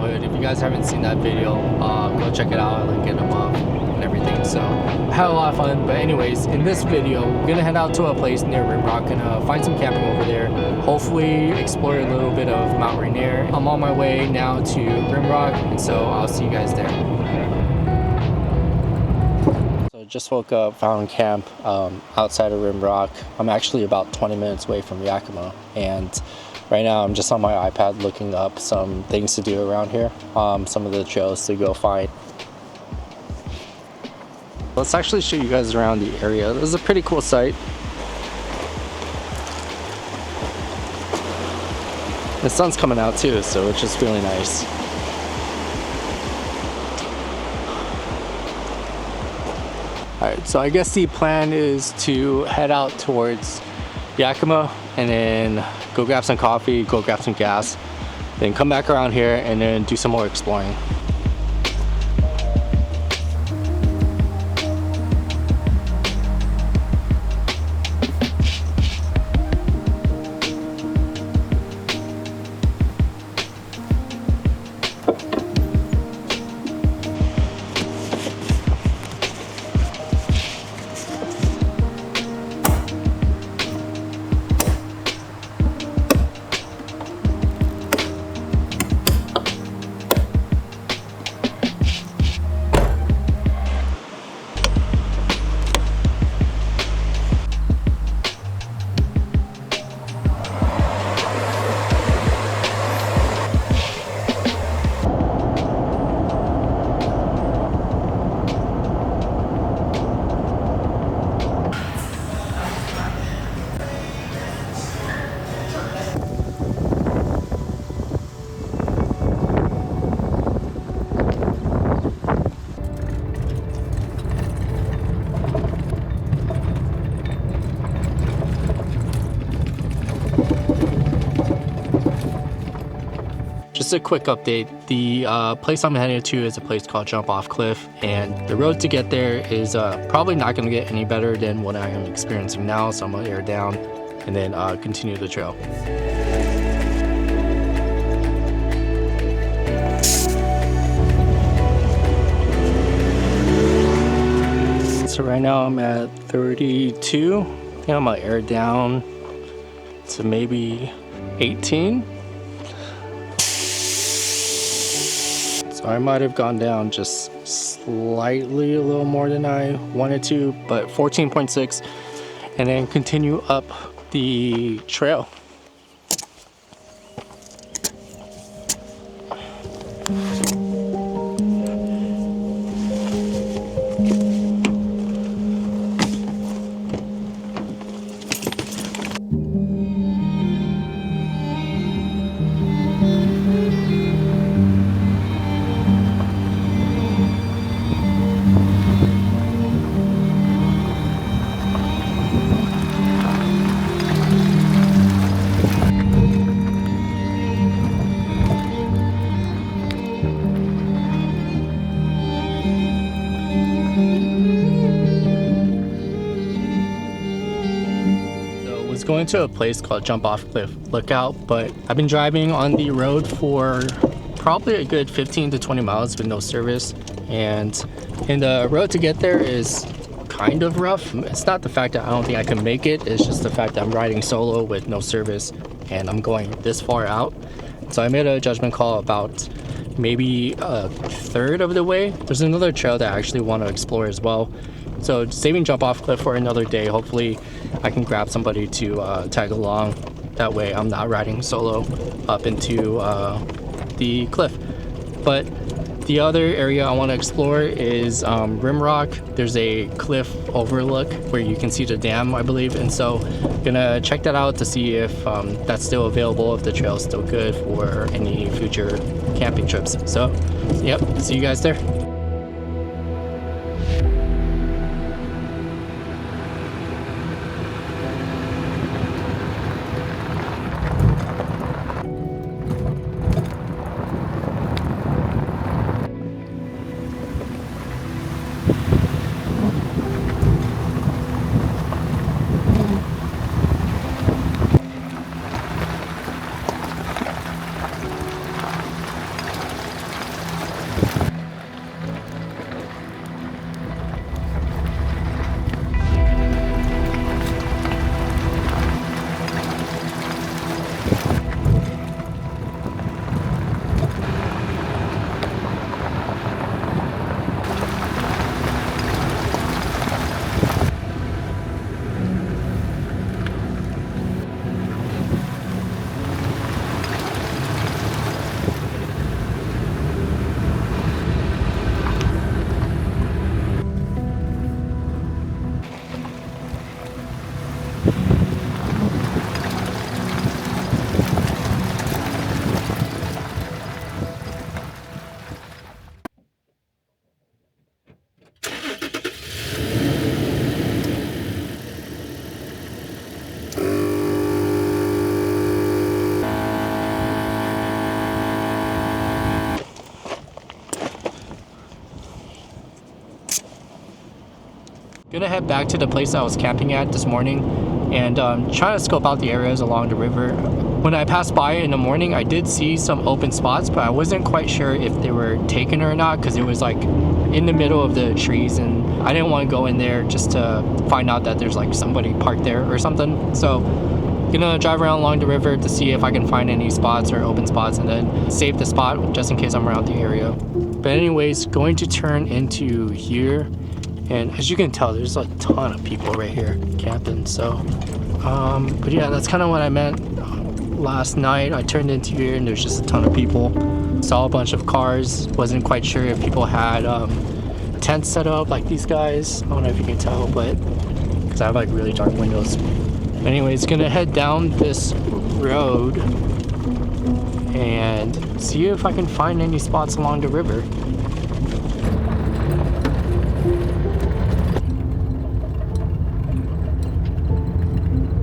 neighborhood. If you guys haven't seen that video, go check it out. I'll link it above and everything. So I had a lot of fun. But anyways, in this video, we're gonna head out to a place near Rimrock and find some camping over there. Hopefully explore a little bit of Mount Rainier. I'm on my way now to Rimrock, and so I'll see you guys there. So just woke up, found camp outside of Rimrock. I'm actually about 20 minutes away from Yakima, and right now I'm just on my iPad looking up some things to do around here, some of the trails to go find. Let's actually show you guys around the area. This is a pretty cool site. The sun's coming out too, so it's just really nice. Alright, so I guess the plan is to head out towards Yakima and then go grab some coffee, go grab some gas, then come back around here and then do some more exploring. Just a quick update, the place I'm heading to is a place called Jump Off Cliff, and the road to get there is probably not going to get any better than what I am experiencing now, so I'm going to air down and then continue the trail. So right now I'm at 32, I think I'm going to air down to maybe 18. I might have gone down just slightly, a little more than I wanted to, but 14.6, and then continue up the trail. Going to a place called Jump Off Cliff Lookout, but I've been driving on the road for probably a good 15 to 20 miles with no service, and the road to get there is kind of rough. It's not the fact that I don't think I can make it, it's just the fact that I'm riding solo with no service and I'm going this far out. So I made a judgment call about maybe a third of the way. There's another trail that I actually want to explore as well. So saving Jump Off Cliff for another day. Hopefully I can grab somebody to tag along. That way I'm not riding solo up into the cliff. But the other area I want to explore is Rimrock. There's a cliff overlook where you can see the dam, I believe. And so I'm gonna check that out to see if that's still available, if the trail is still good for any future camping trips. So, yep, see you guys there. Gonna head back to the place I was camping at this morning and trying to scope out the areas along the river. When I passed by in the morning, I did see some open spots, but I wasn't quite sure if they were taken or not because it was like in the middle of the trees and I didn't want to go in there just to find out that there's like somebody parked there or something. So gonna drive around along the river to see if I can find any spots or open spots and then save the spot just in case I'm around the area. But anyways, going to turn into here. And as you can tell, there's a ton of people right here camping. So, but yeah, that's kind of what I meant last night. I turned into here and there's just a ton of people. Saw a bunch of cars. Wasn't quite sure if people had tents set up like these guys. I don't know if you can tell, but because I have like really dark windows. Anyways, gonna head down this road and see if I can find any spots along the river.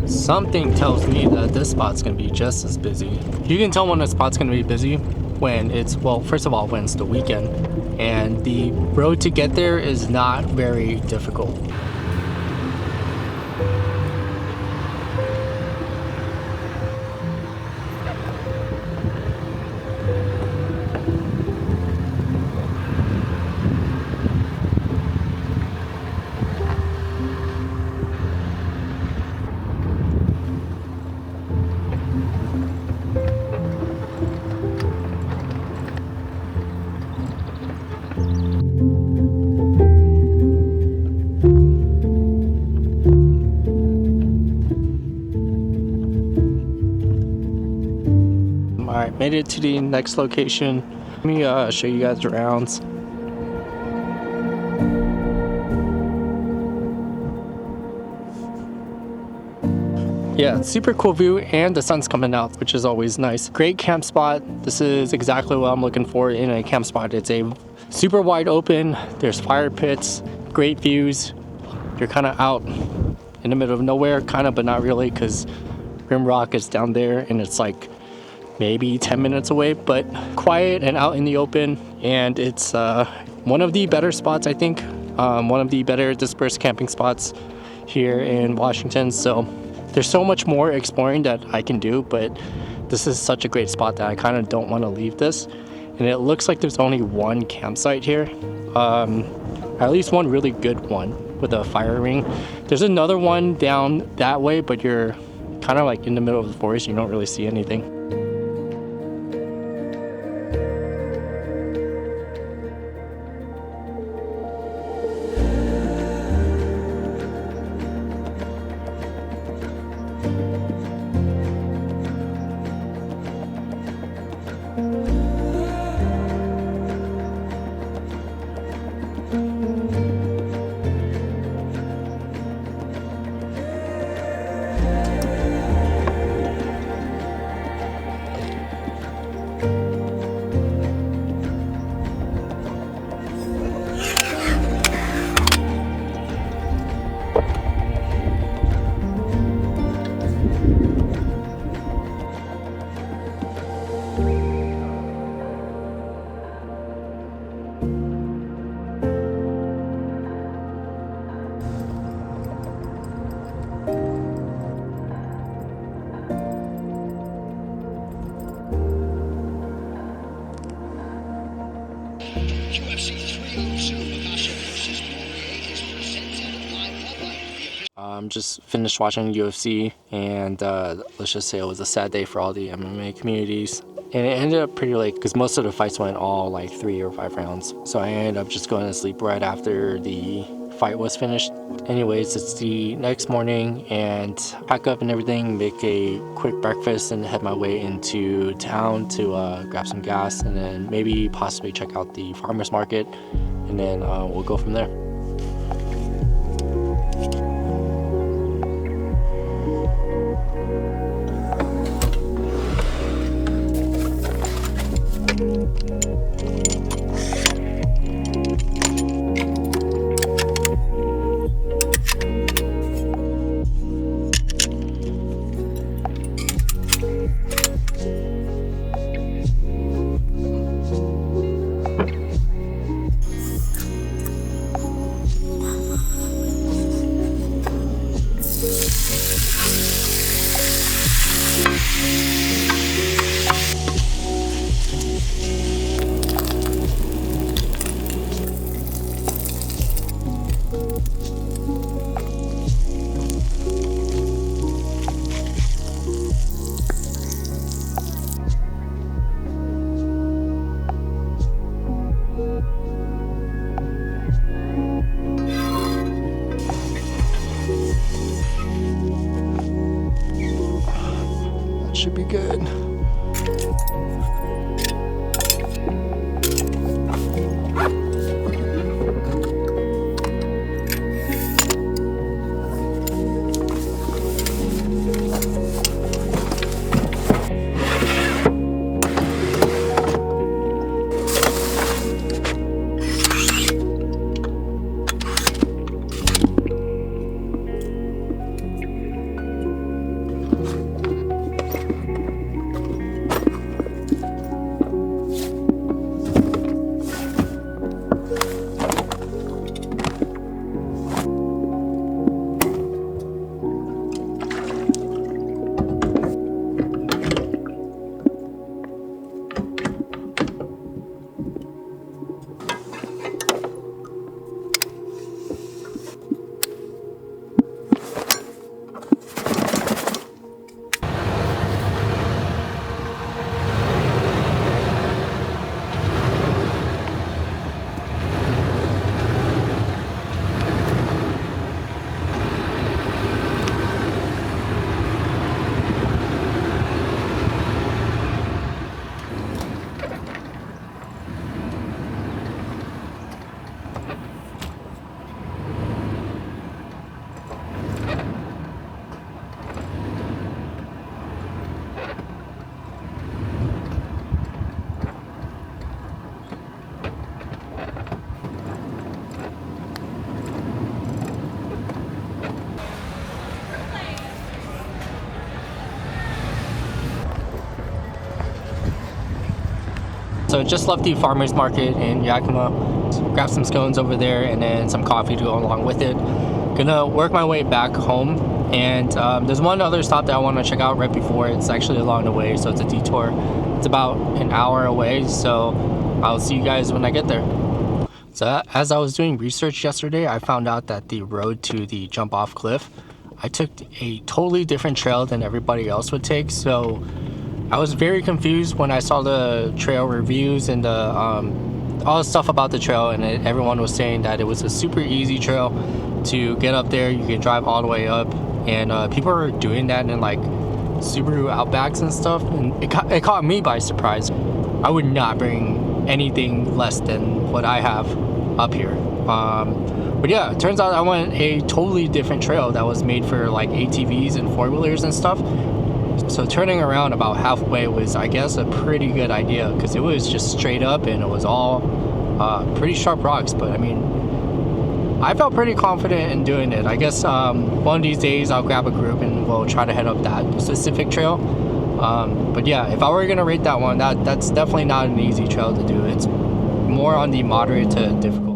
Something tells me that this spot's gonna be just as busy. You can tell when a spot's gonna be busy when it's, well, first of all, when it's the weekend and the road to get there is not very difficult. Alright, made it to the next location. Let me show you guys around. Yeah, super cool view and the sun's coming out, which is always nice. Great camp spot. This is exactly what I'm looking for in a camp spot. It's a super wide open, there's fire pits, great views. You're kind of out in the middle of nowhere, kind of, but not really, because Rimrock is down there and it's like maybe 10 minutes away, but quiet and out in the open. And it's one of the better spots, I think. One of the better dispersed camping spots here in Washington. So there's so much more exploring that I can do, but this is such a great spot that I kind of don't want to leave this. And it looks like there's only one campsite here. At least one really good one with a fire ring. There's another one down that way, but you're kind of like in the middle of the forest. You don't really see anything. Just finished watching UFC, and let's just say it was a sad day for all the MMA communities. And it ended up pretty late because most of the fights went all like 3 or 5 rounds. So I ended up just going to sleep right after the fight was finished. Anyways, it's the next morning and pack up and everything, make a quick breakfast and head my way into town to grab some gas and then maybe possibly check out the farmer's market, and then we'll go from there. So just left the farmers market in Yakima. Grab some scones over there and then some coffee to go along with it. Gonna work my way back home, and there's one other stop that I want to check out right before. It's actually along the way, so it's a detour. It's about an hour away, so I'll see you guys when I get there. So as I was doing research yesterday, I found out that the road to the jump off cliff, I took a totally different trail than everybody else would take. So I was very confused when I saw the trail reviews and all the stuff about the trail, and everyone was saying that it was a super easy trail to get up there. You can drive all the way up, and people are doing that in like Subaru Outbacks and stuff, and it caught me by surprise. I would not bring anything less than what I have up here. But yeah, it turns out I went a totally different trail that was made for like ATVs and four-wheelers and stuff. So turning around about halfway was, I guess, a pretty good idea, because it was just straight up and it was all pretty sharp rocks. But I mean, I felt pretty confident in doing it. I guess one of these days I'll grab a group and we'll try to head up that specific trail. But yeah, if I were gonna rate that one, that's definitely not an easy trail to do. It's more on the moderate to difficult.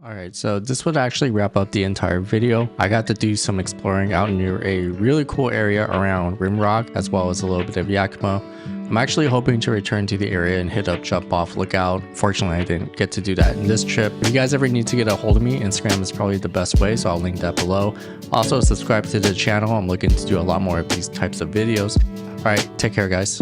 Alright, so this would actually wrap up the entire video. I got to do some exploring out near a really cool area around Rimrock, as well as a little bit of Yakima. I'm actually hoping to return to the area and hit up Jump Off Lookout. Fortunately, I didn't get to do that in this trip. If you guys ever need to get a hold of me, Instagram is probably the best way, so I'll link that below. Also, subscribe to the channel. I'm looking to do a lot more of these types of videos. Alright, take care guys.